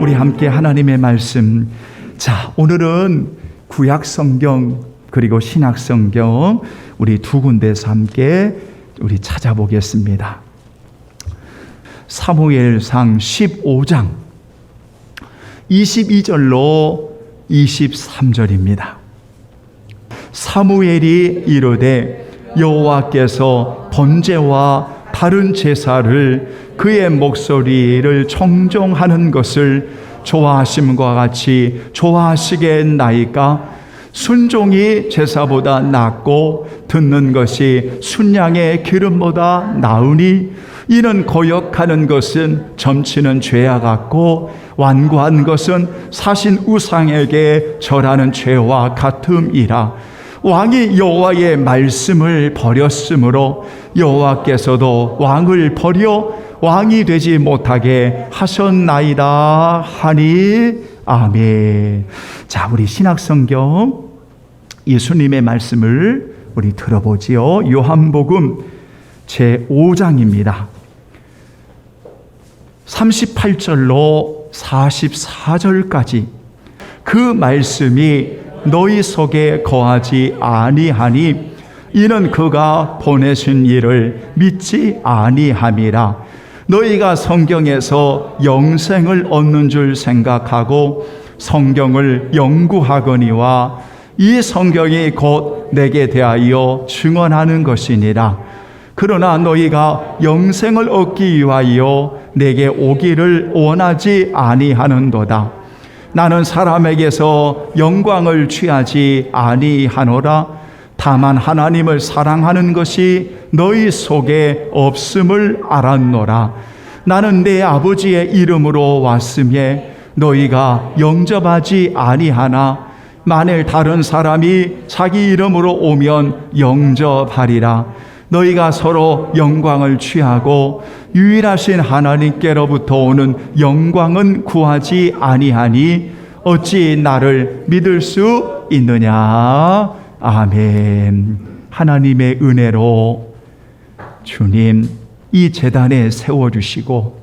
우리 함께 하나님의 말씀. 자, 오늘은 구약 성경 그리고 신약 성경 우리 두 군데에서 함께 우리 찾아보겠습니다. 사무엘상 15장 22절로 23절입니다. 사무엘이 이르되 여호와께서 번제와 다른 제사를 그의 목소리를 청종하는 것을 좋아하심과 같이 좋아하시겠나이까? 순종이 제사보다 낫고 듣는 것이 순양의 기름보다 나으니 이는 거역하는 것은 점치는 죄와 같고 완고한 것은 사신 우상에게 절하는 죄와 같음이라. 왕이 여호와의 말씀을 버렸으므로 여호와께서도 왕을 버려 왕이 되지 못하게 하셨나이다 하니. 아멘. 자, 우리 신약성경 예수님의 말씀을 우리 들어보지요. 요한복음 제5장입니다. 38절로 44절까지 그 말씀이 너희 속에 거하지 아니하니 이는 그가 보내신 이를 믿지 아니함이라. 너희가 성경에서 영생을 얻는 줄 생각하고 성경을 연구하거니와 이 성경이 곧 내게 대하여 증언하는 것이니라. 그러나 너희가 영생을 얻기 위하여 내게 오기를 원하지 아니하는도다. 나는 사람에게서 영광을 취하지 아니하노라. 다만 하나님을 사랑하는 것이 너희 속에 없음을 알았노라. 나는 내 아버지의 이름으로 왔음에 너희가 영접하지 아니하나 만일 다른 사람이 자기 이름으로 오면 영접하리라. 너희가 서로 영광을 취하고 유일하신 하나님께로부터 오는 영광은 구하지 아니하니 어찌 나를 믿을 수 있느냐. 아멘. 하나님의 은혜로 주님 이 제단에 세워주시고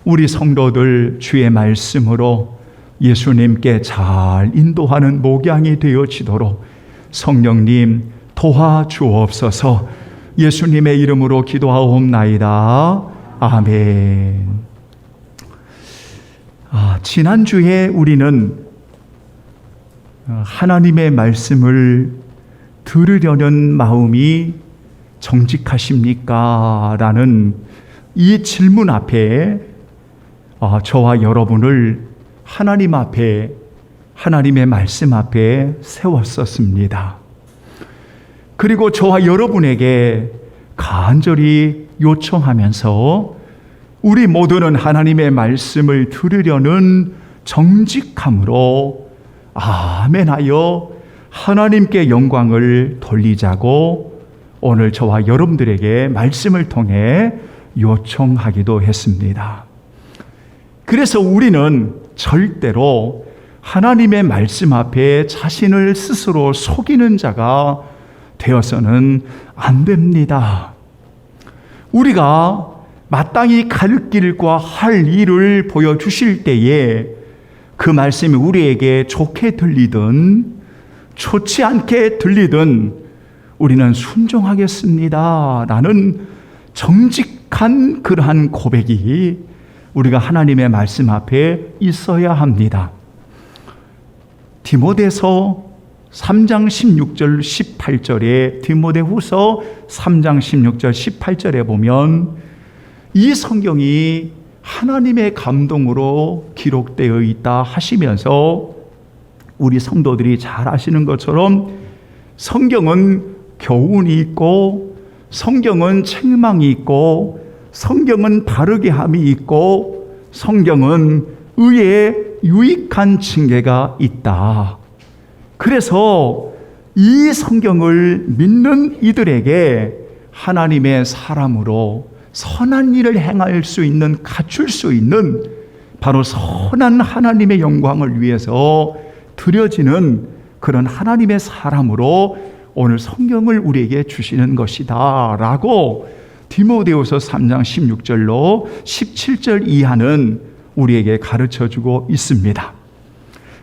우리 성도들 주의 말씀으로 예수님께 잘 인도하는 목양이 되어지도록 성령님 도와주옵소서. 예수님의 이름으로 기도하옵나이다. 아멘. 지난주에 우리는 하나님의 말씀을 들으려는 마음이 정직하십니까? 라는 이 질문 앞에 저와 여러분을 하나님 앞에, 하나님의 말씀 앞에 세웠었습니다. 그리고 저와 여러분에게 간절히 요청하면서 우리 모두는 하나님의 말씀을 들으려는 정직함으로 아멘하여 하나님께 영광을 돌리자고 오늘 저와 여러분들에게 말씀을 통해 요청하기도 했습니다. 그래서 우리는 절대로 하나님의 말씀 앞에 자신을 스스로 속이는 자가 되어서는 안 됩니다. 우리가 마땅히 갈 길과 할 일을 보여주실 때에 그 말씀이 우리에게 좋게 들리든 좋지 않게 들리든 우리는 순종하겠습니다 라는 정직한 그러한 고백이 우리가 하나님의 말씀 앞에 있어야 합니다. 디모데서 3장 16절 18절에 디모데후서 3장 16절 18절에 보면 이 성경이 하나님의 감동으로 기록되어 있다 하시면서 우리 성도들이 잘 아시는 것처럼 성경은 교훈이 있고 성경은 책망이 있고 성경은 바르게 함이 있고 성경은 의에 유익한 징계가 있다. 그래서 이 성경을 믿는 이들에게 하나님의 사람으로 선한 일을 행할 수 있는, 갖출 수 있는 바로 선한 하나님의 영광을 위해서 드려지는 그런 하나님의 사람으로 오늘 성경을 우리에게 주시는 것이다 라고 디모데후서 3장 16절로 17절 이하는 우리에게 가르쳐주고 있습니다.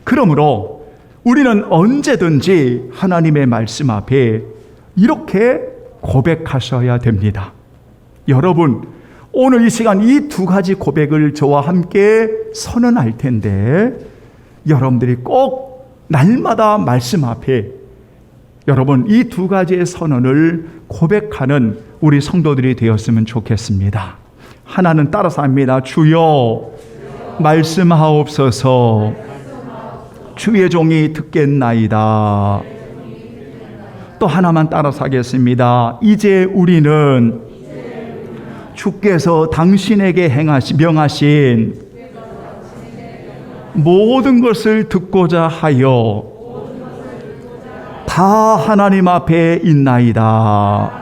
그러므로 우리는 언제든지 하나님의 말씀 앞에 이렇게 고백하셔야 됩니다. 여러분, 오늘 이 시간 이 두 가지 고백을 저와 함께 선언할 텐데 여러분들이 꼭 날마다 말씀 앞에 여러분 이 두 가지의 선언을 고백하는 우리 성도들이 되었으면 좋겠습니다. 하나는 따라서 합니다. 주여 말씀하옵소서. 주의 종이 듣겠나이다. 또 하나만 따라서 하겠습니다. 이제 우리는 주께서 당신에게 명하신 모든 것을 듣고자 하여 다 하나님 앞에 있나이다.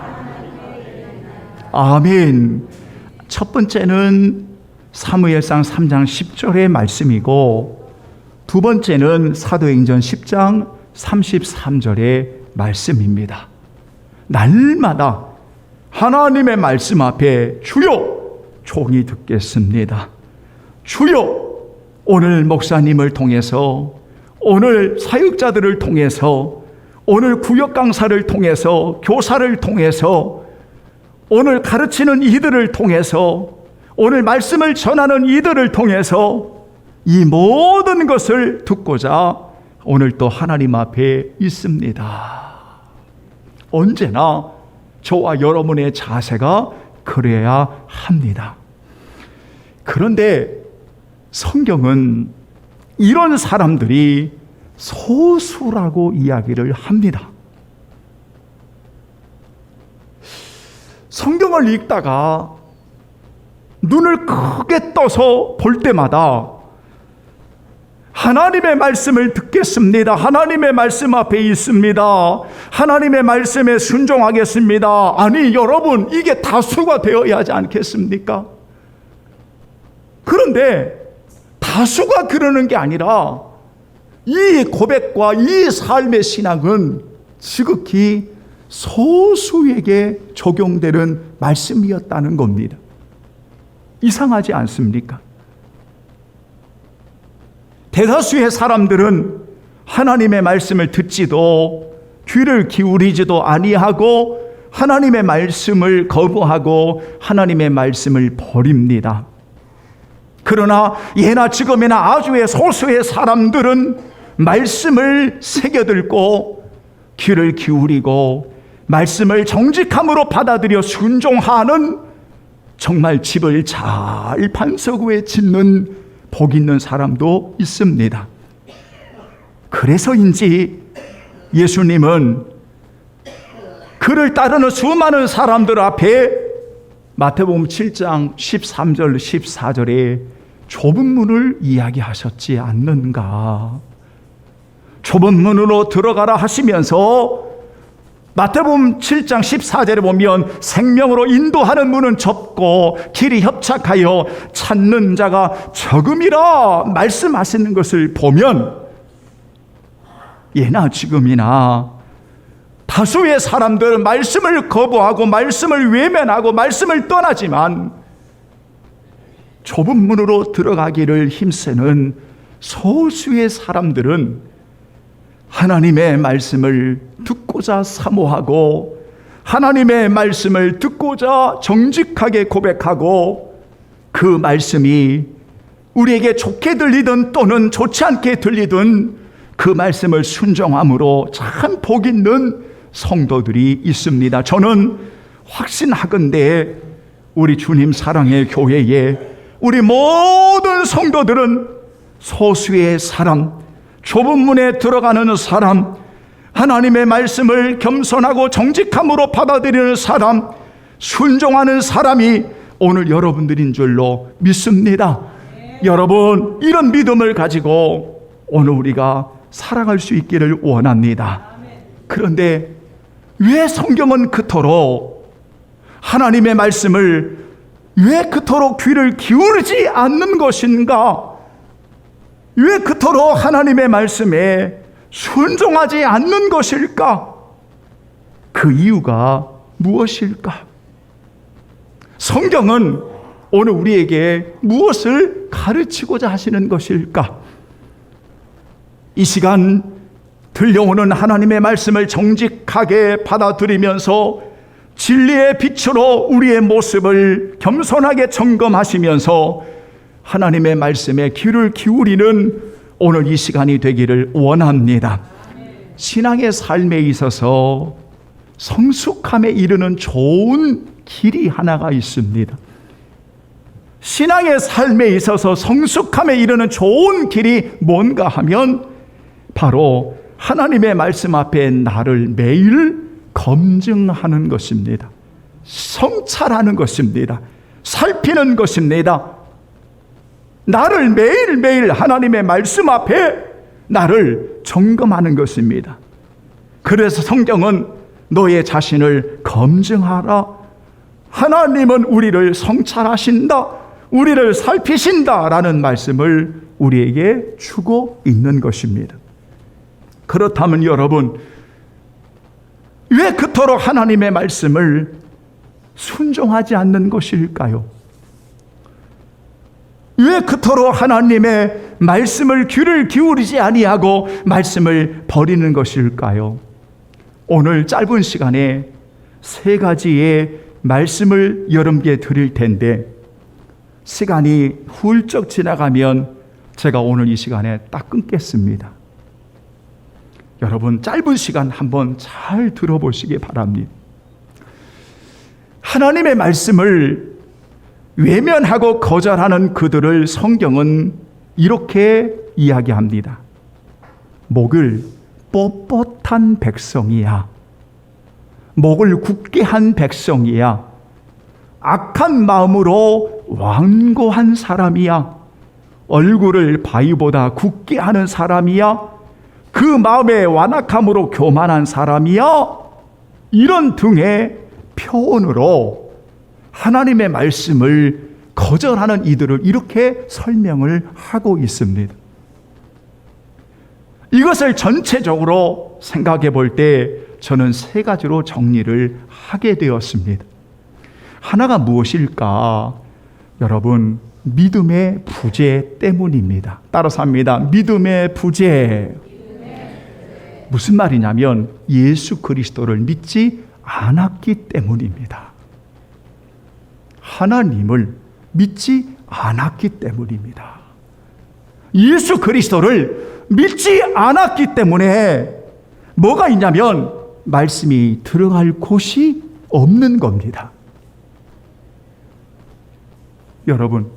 아멘. 첫 번째는 사무엘상 3장 10절의 말씀이고 두 번째는 사도행전 10장 33절의 말씀입니다. 날마다 하나님의 말씀 앞에 주여 종이 듣겠습니다. 주여 오늘 목사님을 통해서 오늘 사역자들을 통해서 오늘 구역 강사를 통해서 교사를 통해서 오늘 가르치는 이들을 통해서 오늘 말씀을 전하는 이들을 통해서 이 모든 것을 듣고자 오늘 또 하나님 앞에 있습니다. 언제나 저와 여러분의 자세가 그래야 합니다. 그런데 성경은 이런 사람들이 소수라고 이야기를 합니다. 성경을 읽다가 눈을 크게 떠서 볼 때마다 하나님의 말씀을 듣겠습니다. 하나님의 말씀 앞에 있습니다. 하나님의 말씀에 순종하겠습니다. 아니 여러분, 이게 다수가 되어야 하지 않겠습니까? 그런데 다수가 그러는 게 아니라 이 고백과 이 삶의 신앙은 지극히 소수에게 적용되는 말씀이었다는 겁니다. 이상하지 않습니까? 대다수의 사람들은 하나님의 말씀을 듣지도 귀를 기울이지도 아니하고 하나님의 말씀을 거부하고 하나님의 말씀을 버립니다. 그러나 예나 지금이나 아주의 소수의 사람들은 말씀을 새겨들고 귀를 기울이고 말씀을 정직함으로 받아들여 순종하는 정말 집을 잘 반석 위에 짓는 복 있는 사람도 있습니다. 그래서인지 예수님은 그를 따르는 수많은 사람들 앞에 마태복음 7장 13절 14절에 좁은 문을 이야기하셨지 않는가. 좁은 문으로 들어가라 하시면서 마태복음 7장 14절에 보면 생명으로 인도하는 문은 좁고 길이 협착하여 찾는 자가 적음이라 말씀하시는 것을 보면 예나 지금이나 다수의 사람들은 말씀을 거부하고 말씀을 외면하고 말씀을 떠나지만 좁은 문으로 들어가기를 힘쓰는 소수의 사람들은 하나님의 말씀을 듣고자 사모하고 하나님의 말씀을 듣고자 정직하게 고백하고 그 말씀이 우리에게 좋게 들리든 또는 좋지 않게 들리든 그 말씀을 순종함으로 참 복 있는 성도들이 있습니다. 저는 확신하건대 우리 주님 사랑의 교회에 우리 모든 성도들은 소수의 사람, 좁은 문에 들어가는 사람, 하나님의 말씀을 겸손하고 정직함으로 받아들이는 사람, 순종하는 사람이 오늘 여러분들인 줄로 믿습니다. 여러분, 이런 믿음을 가지고 오늘 우리가 살아갈 수 있기를 원합니다. 그런데 왜 성경은 그토록 하나님의 말씀을 왜 그토록 귀를 기울이지 않는 것인가? 왜 그토록 하나님의 말씀에 순종하지 않는 것일까? 그 이유가 무엇일까? 성경은 오늘 우리에게 무엇을 가르치고자 하시는 것일까? 이 시간 들려오는 하나님의 말씀을 정직하게 받아들이면서 진리의 빛으로 우리의 모습을 겸손하게 점검하시면서 하나님의 말씀에 귀를 기울이는 오늘 이 시간이 되기를 원합니다. 신앙의 삶에 있어서 성숙함에 이르는 좋은 길이 하나가 있습니다. 신앙의 삶에 있어서 성숙함에 이르는 좋은 길이 뭔가 하면 바로 하나님의 말씀 앞에 나를 매일 검증하는 것입니다. 성찰하는 것입니다. 살피는 것입니다. 나를 매일매일 하나님의 말씀 앞에 나를 점검하는 것입니다. 그래서 성경은 너의 자신을 검증하라. 하나님은 우리를 성찰하신다. 우리를 살피신다라는 말씀을 우리에게 주고 있는 것입니다. 그렇다면 여러분, 왜 그토록 하나님의 말씀을 순종하지 않는 것일까요? 왜 그토록 하나님의 말씀을 귀를 기울이지 아니하고 말씀을 버리는 것일까요? 오늘 짧은 시간에 3가지의 말씀을 여러분께 드릴 텐데 시간이 훌쩍 지나가면 제가 오늘 이 시간에 딱 끊겠습니다. 여러분 짧은 시간 한번 잘 들어보시기 바랍니다. 하나님의 말씀을 외면하고 거절하는 그들을 성경은 이렇게 이야기합니다. 목을 뻣뻣한 백성이야. 목을 굳게 한 백성이야. 악한 마음으로 완고한 사람이야. 얼굴을 바위보다 굳게 하는 사람이야. 그 마음의 완악함으로 교만한 사람이야. 이런 등의 표현으로 하나님의 말씀을 거절하는 이들을 이렇게 설명을 하고 있습니다. 이것을 전체적으로 생각해 볼 때 저는 3가지로 정리를 하게 되었습니다. 하나가 무엇일까? 여러분, 믿음의 부재 때문입니다. 따라서 합니다. 믿음의 부재. 무슨 말이냐면 예수 그리스도를 믿지 않았기 때문입니다. 하나님을 믿지 않았기 때문입니다. 예수 그리스도를 믿지 않았기 때문에 뭐가 있냐면 말씀이 들어갈 곳이 없는 겁니다. 여러분,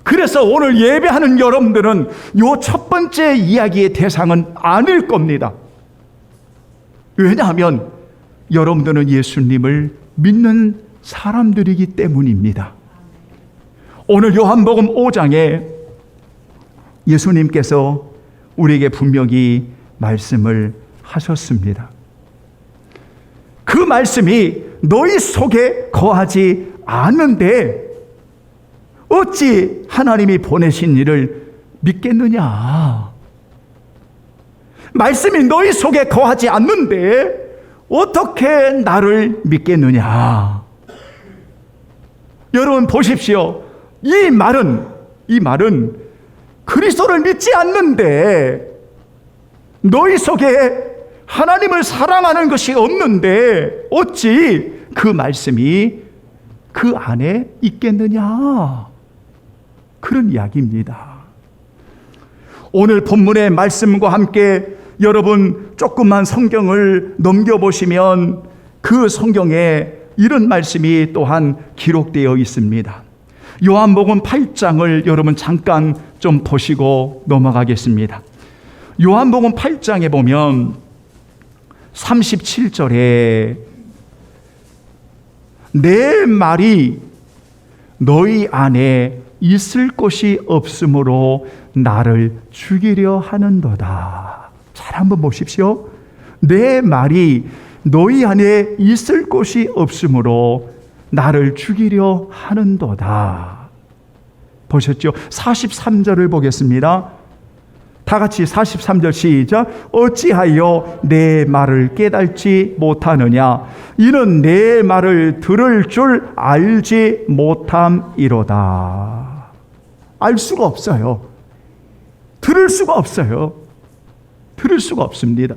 그래서 오늘 예배하는 여러분들은 요 첫 번째 이야기의 대상은 아닐 겁니다. 왜냐하면 여러분들은 예수님을 믿는 사람들이기 때문입니다. 오늘 요한복음 5장에 예수님께서 우리에게 분명히 말씀을 하셨습니다. 그 말씀이 너희 속에 거하지 않는데 어찌 하나님이 보내신 이를 믿겠느냐? 말씀이 너희 속에 거하지 않는데 어떻게 나를 믿겠느냐? 여러분 보십시오. 이 말은 그리스도를 믿지 않는데 너희 속에 하나님을 사랑하는 것이 없는데 어찌 그 말씀이 그 안에 있겠느냐? 그런 이야기입니다. 오늘 본문의 말씀과 함께 여러분 조금만 성경을 넘겨보시면 그 성경에 이런 말씀이 또한 기록되어 있습니다. 요한복음 8장을 여러분 잠깐 좀 보시고 넘어가겠습니다. 요한복음 8장에 보면 37절에 내 말이 너희 안에 있을 곳이 없으므로 나를 죽이려 하는도다. 잘 한번 보십시오. 내 말이 너희 안에 있을 곳이 없으므로 나를 죽이려 하는도다. 보셨죠? 43절을 보겠습니다. 다 같이 43절 시작. 어찌하여 내 말을 깨달지 못하느냐? 이는 내 말을 들을 줄 알지 못함이로다. 알 수가 없어요. 들을 수가 없어요. 들을 수가 없습니다.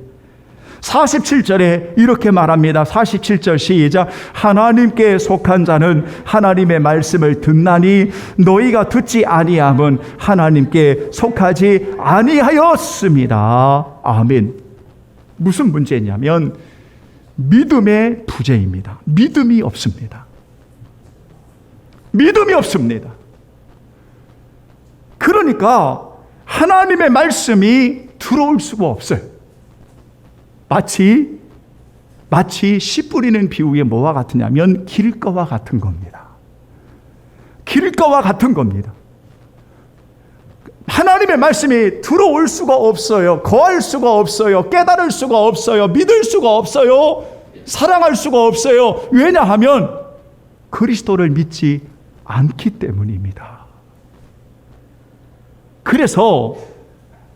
47절에 이렇게 말합니다. 47절 시작. 하나님께 속한 자는 하나님의 말씀을 듣나니 너희가 듣지 아니함은 하나님께 속하지 아니하였습니다. 아멘. 무슨 문제냐면 믿음의 부재입니다. 믿음이 없습니다. 믿음이 없습니다. 그러니까 하나님의 말씀이 들어올 수가 없어요. 마치 씨 뿌리는 비유에 뭐와 같으냐면 길가와 같은 겁니다. 길가와 같은 겁니다. 하나님의 말씀이 들어올 수가 없어요. 거할 수가 없어요. 깨달을 수가 없어요. 믿을 수가 없어요. 사랑할 수가 없어요. 왜냐하면 그리스도를 믿지 않기 때문입니다. 그래서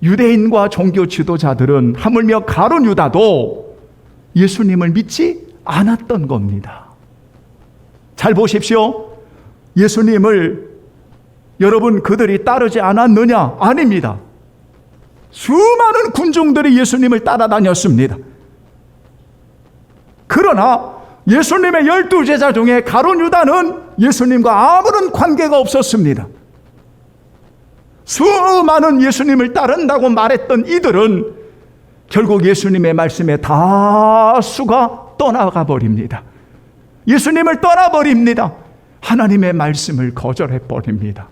유대인과 종교 지도자들은 하물며 가룟 유다도 예수님을 믿지 않았던 겁니다. 잘 보십시오. 예수님을 여러분 그들이 따르지 않았느냐? 아닙니다. 수많은 군중들이 예수님을 따라다녔습니다. 그러나 예수님의 12제자 중에 가룟 유다는 예수님과 아무런 관계가 없었습니다. 수많은 예수님을 따른다고 말했던 이들은 결국 예수님의 말씀에 다수가 떠나가 버립니다. 예수님을 떠나버립니다. 하나님의 말씀을 거절해 버립니다.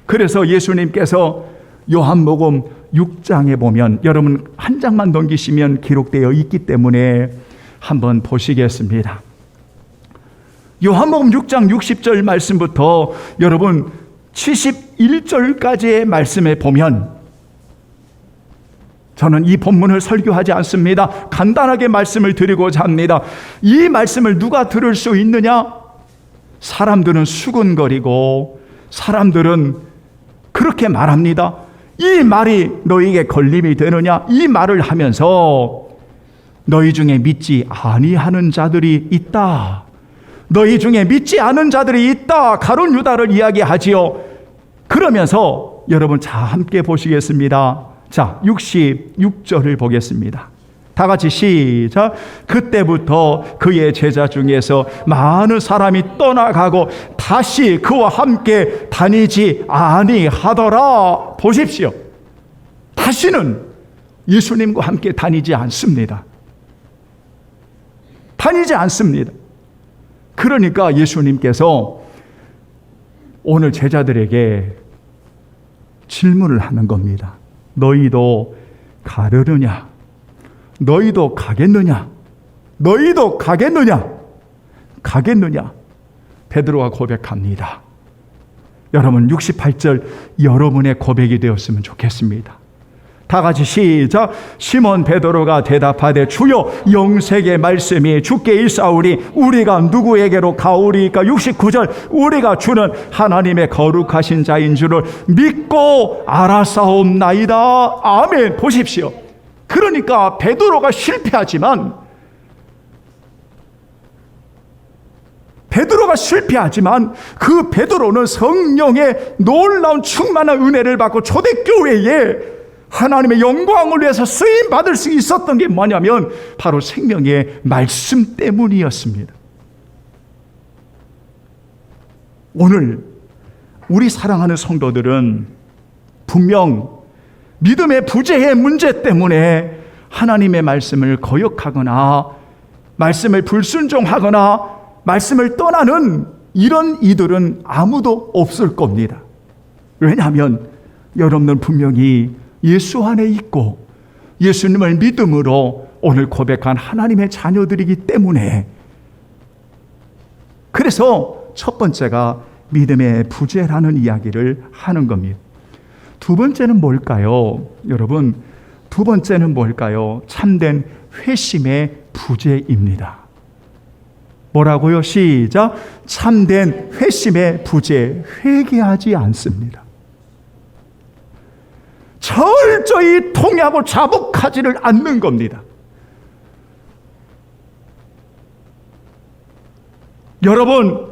그래서 예수님께서 요한복음 6장에 보면 여러분 한 장만 넘기시면 기록되어 있기 때문에 한번 보시겠습니다. 요한복음 6장 60절 말씀부터 여러분 71절까지의 말씀에 보면, 저는 이 본문을 설교하지 않습니다. 간단하게 말씀을 드리고자 합니다. 이 말씀을 누가 들을 수 있느냐? 사람들은 수군거리고 사람들은 그렇게 말합니다. 이 말이 너희에게 걸림이 되느냐? 이 말을 하면서 너희 중에 믿지 아니하는 자들이 있다. 너희 중에 믿지 않은 자들이 있다. 가룟 유다를 이야기하지요. 그러면서 여러분 자 함께 보시겠습니다. 자, 66절을 보겠습니다. 다 같이 시작. 그때부터 그의 제자 중에서 많은 사람이 떠나가고 다시 그와 함께 다니지 아니하더라. 보십시오. 다시는 예수님과 함께 다니지 않습니다. 다니지 않습니다. 그러니까 예수님께서 오늘 제자들에게 질문을 하는 겁니다. 너희도 가려느냐? 너희도 가겠느냐? 너희도 가겠느냐? 가겠느냐? 베드로가 고백합니다. 여러분 68절 여러분의 고백이 되었으면 좋겠습니다. 다 같이 시작. 시몬 베드로가 대답하되 주여 영생의 말씀이 주께 있사오니 우리가 누구에게로 가오리까? 69절 우리가 주는 하나님의 거룩하신 자인 줄을 믿고 알아사옵나이다. 아멘. 보십시오. 그러니까 베드로가 실패하지만 그 베드로는 성령의 놀라운 충만한 은혜를 받고 초대교회에 하나님의 영광을 위해서 쓰임 받을 수 있었던 게 뭐냐면 바로 생명의 말씀 때문이었습니다. 오늘 우리 사랑하는 성도들은 분명 믿음의 부재의 문제 때문에 하나님의 말씀을 거역하거나 말씀을 불순종하거나 말씀을 떠나는 이런 이들은 아무도 없을 겁니다. 왜냐하면 여러분은 분명히 예수 안에 있고 예수님을 믿음으로 오늘 고백한 하나님의 자녀들이기 때문에, 그래서 첫 번째가 믿음의 부재라는 이야기를 하는 겁니다. 두 번째는 뭘까요? 여러분, 두 번째는 뭘까요? 참된 회심의 부재입니다. 뭐라고요? 시작. 참된 회심의 부재. 회개하지 않습니다. 철저히 통회하고 자복하지를 않는 겁니다. 여러분,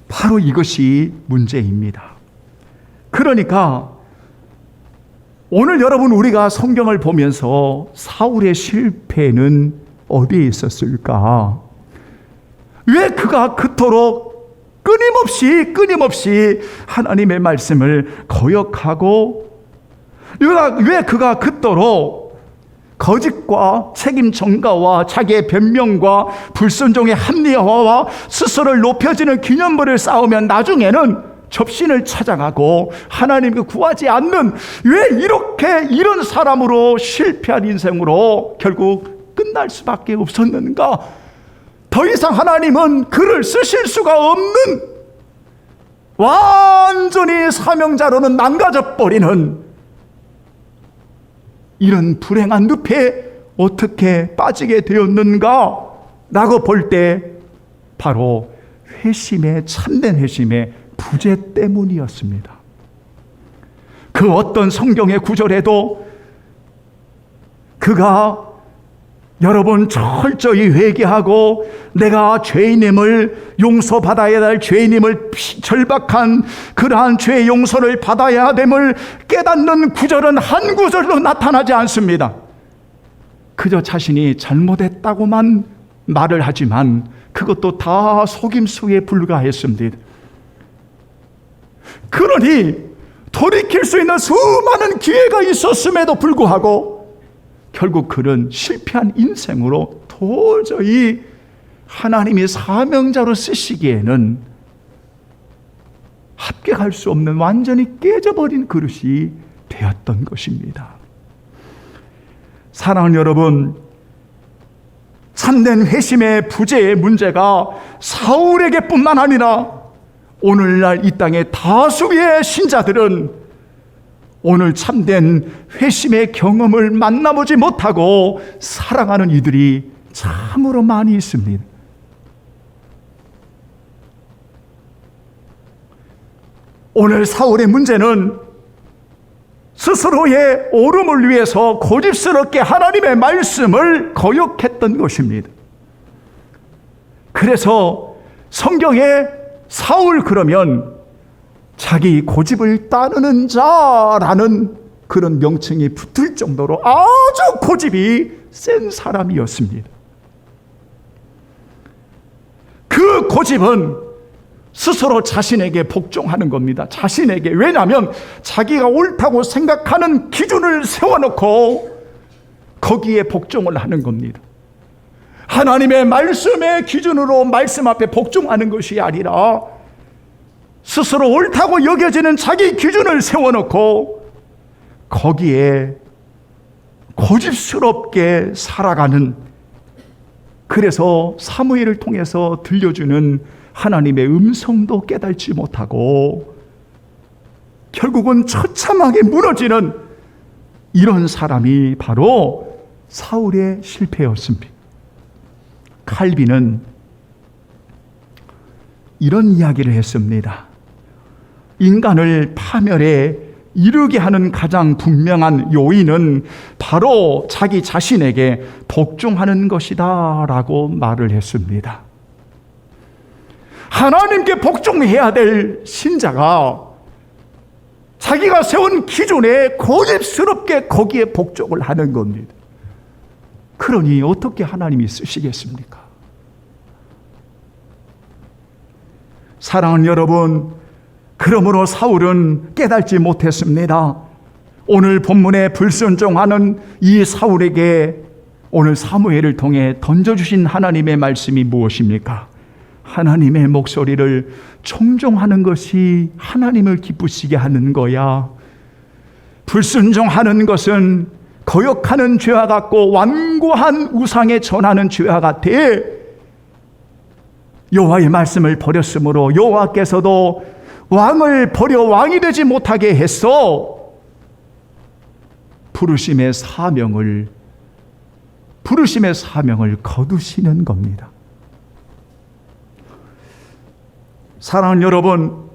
바로 이것이 문제입니다. 그러니까 오늘 여러분, 우리가 성경을 보면서 사울의 실패는 어디에 있었을까? 왜 그가 그토록 끊임없이 하나님의 말씀을 거역하고, 왜 그가 그토록 거짓과 책임 전가와 자기의 변명과 불순종의 합리화와 스스로를 높여지는 기념물을 쌓으면 나중에는 접신을 찾아가고 하나님을 구하지 않는, 왜 이런 사람으로 실패한 인생으로 결국 끝날 수밖에 없었는가? 더 이상 하나님은 그를 쓰실 수가 없는, 완전히 사명자로는 망가져 버리는 이런 불행한 늪에 어떻게 빠지게 되었는가? 라고 볼 때 바로 참된 회심의 부재 때문이었습니다. 그 어떤 성경의 구절에도 그가 여러분 철저히 회개하고 내가 죄인임을 용서받아야 할 죄인임을 절박한 그러한 죄의 용서를 받아야 됨을 깨닫는 구절은 한 구절로 나타나지 않습니다. 그저 자신이 잘못했다고만 말을 하지만 그것도 다 속임수에 불과했습니다. 그러니 돌이킬 수 있는 수많은 기회가 있었음에도 불구하고 결국 그는 실패한 인생으로 도저히 하나님이 사명자로 쓰시기에는 합격할 수 없는 완전히 깨져버린 그릇이 되었던 것입니다. 사랑하는 여러분, 참된 회심의 부재의 문제가 사울에게 뿐만 아니라 오늘날 이 땅의 다수의 신자들은 오늘 참된 회심의 경험을 만나보지 못하고 살아가는 이들이 참으로 많이 있습니다. 오늘 사울의 문제는 스스로의 옳음을 위해서 고집스럽게 하나님의 말씀을 거역했던 것입니다. 그래서 성경에 사울 그러면 자기 고집을 따르는 자라는 그런 명칭이 붙을 정도로 아주 고집이 센 사람이었습니다. 그 고집은 스스로 자신에게 복종하는 겁니다. 자신에게. 왜냐하면 자기가 옳다고 생각하는 기준을 세워놓고 거기에 복종을 하는 겁니다. 하나님의 말씀의 기준으로 말씀 앞에 복종하는 것이 아니라 스스로 옳다고 여겨지는 자기 기준을 세워놓고 거기에 고집스럽게 살아가는, 그래서 사무엘을 통해서 들려주는 하나님의 음성도 깨닫지 못하고 결국은 처참하게 무너지는 이런 사람이 바로 사울의 실패였습니다. 칼빈은 이런 이야기를 했습니다. 인간을 파멸에 이르게 하는 가장 분명한 요인은 바로 자기 자신에게 복종하는 것이다 라고 말을 했습니다. 하나님께 복종해야 될 신자가 자기가 세운 기준에 고집스럽게 거기에 복종을 하는 겁니다. 그러니 어떻게 하나님이 쓰시겠습니까? 사랑하는 여러분, 그러므로 사울은 깨닫지 못했습니다. 오늘 본문에 불순종하는 이 사울에게 오늘 사무엘을 통해 던져주신 하나님의 말씀이 무엇입니까? 하나님의 목소리를 청종하는 것이 하나님을 기쁘시게 하는 거야. 불순종하는 것은 거역하는 죄와 같고 완고한 우상에 전하는 죄와 같아. 여호와의 말씀을 버렸으므로 여호와께서도 왕을 버려 왕이 되지 못하게 했어. 부르심의 사명을 거두시는 겁니다. 사랑하는 여러분,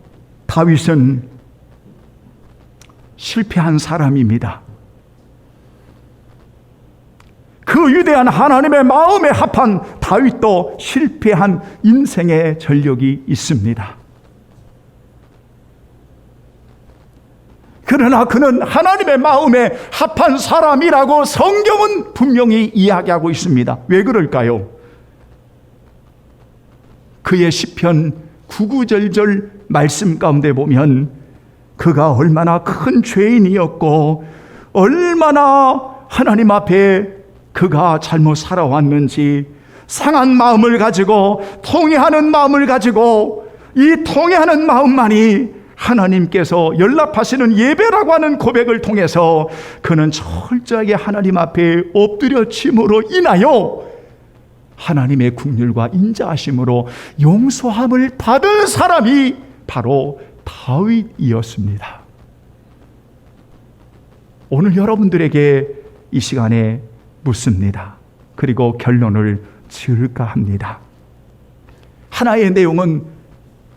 다윗은 실패한 사람입니다. 그 위대한 하나님의 마음에 합한 다윗도 실패한 인생의 전력이 있습니다. 그러나 그는 하나님의 마음에 합한 사람이라고 성경은 분명히 이야기하고 있습니다. 왜 그럴까요? 그의 시편 9구절절 말씀 가운데 보면 그가 얼마나 큰 죄인이었고 얼마나 하나님 앞에 그가 잘못 살아왔는지, 상한 마음을 가지고 통회하는 마음을 가지고 이 통회하는 마음만이 하나님께서 연락하시는 예배라고 하는 고백을 통해서 그는 철저하게 하나님 앞에 엎드려짐으로 인하여 하나님의 긍휼과 인자하심으로 용서함을 받은 사람이 바로 다윗이었습니다. 오늘 여러분들에게 이 시간에 묻습니다. 그리고 결론을 지을까 합니다. 하나의 내용은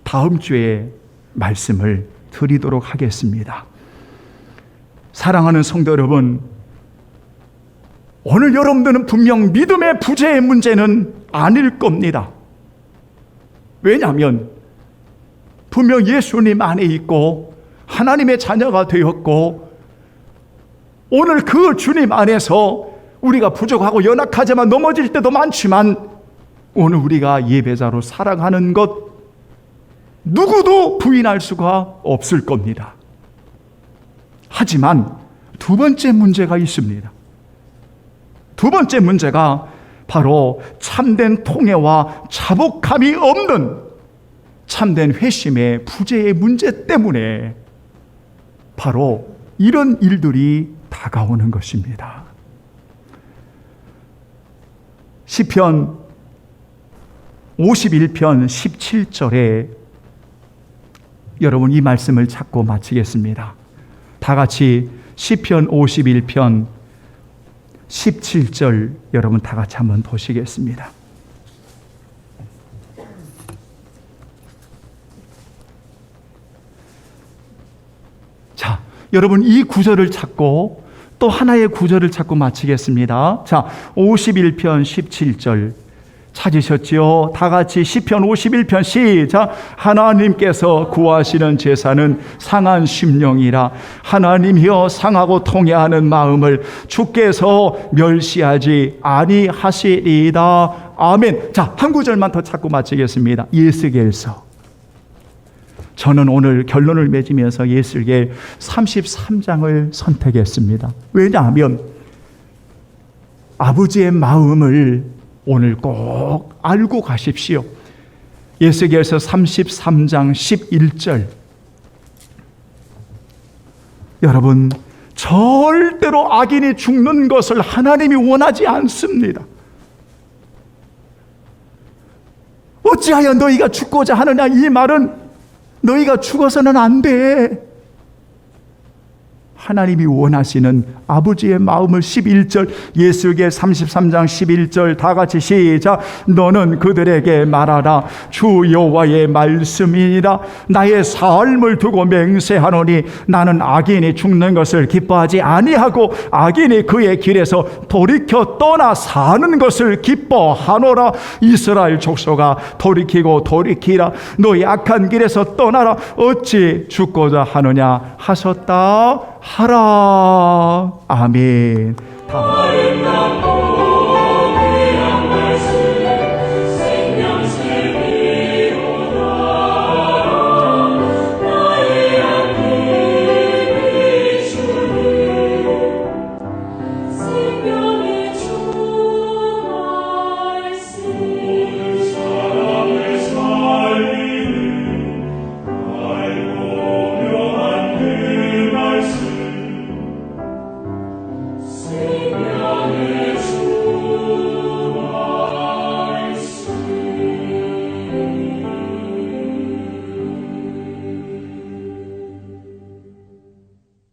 다음 주에 말씀을 드리도록 하겠습니다. 사랑하는 성도 여러분, 오늘 여러분들은 분명 믿음의 부재의 문제는 아닐 겁니다. 왜냐하면 분명 예수님 안에 있고 하나님의 자녀가 되었고 오늘 그 주님 안에서 우리가 부족하고 연약하지만 넘어질 때도 많지만 오늘 우리가 예배자로 살아가는 것 누구도 부인할 수가 없을 겁니다. 하지만 두 번째 문제가 있습니다. 두 번째 문제가 바로 참된 통회와 자복함이 없는 참된 회심의 부재의 문제 때문에 바로 이런 일들이 다가오는 것입니다. 시편 51편 17절에 여러분 이 말씀을 찾고 마치겠습니다. 다 같이 시편 51편 17절 여러분 다 같이 한번 보시겠습니다. 자, 여러분 이 구절을 찾고 또 하나의 구절을 찾고 마치겠습니다. 자, 51편 17절 찾으셨지요? 다 같이 시편 51편 시작. 하나님께서 구하시는 제사는 상한 심령이라. 하나님이여 상하고 통회하는 마음을 주께서 멸시하지 아니하시리이다. 아멘. 자, 한 구절만 더 찾고 마치겠습니다. 예스겔서. 저는 오늘 결론을 맺으면서 예스겔 33장을 선택했습니다. 왜냐하면 아버지의 마음을 오늘 꼭 알고 가십시오. 예스겔서 33장 11절. 여러분, 절대로 악인이 죽는 것을 하나님이 원하지 않습니다. 어찌하여 너희가 죽고자 하느냐, 이 말은 너희가 죽어서는 안 돼. 하나님이 원하시는 아버지의 마음을 11절 예수겔 33장 11절 다 같이 시작. 너는 그들에게 말하라. 주 여호와의 말씀이니라. 나의 삶을 두고 맹세하노니 나는 악인이 죽는 것을 기뻐하지 아니하고 악인이 그의 길에서 돌이켜 떠나 사는 것을 기뻐하노라. 이스라엘 족속아 돌이키고 돌이키라. 너희 악한 길에서 떠나라. 어찌 죽고자 하느냐 하셨다 하라. 아멘.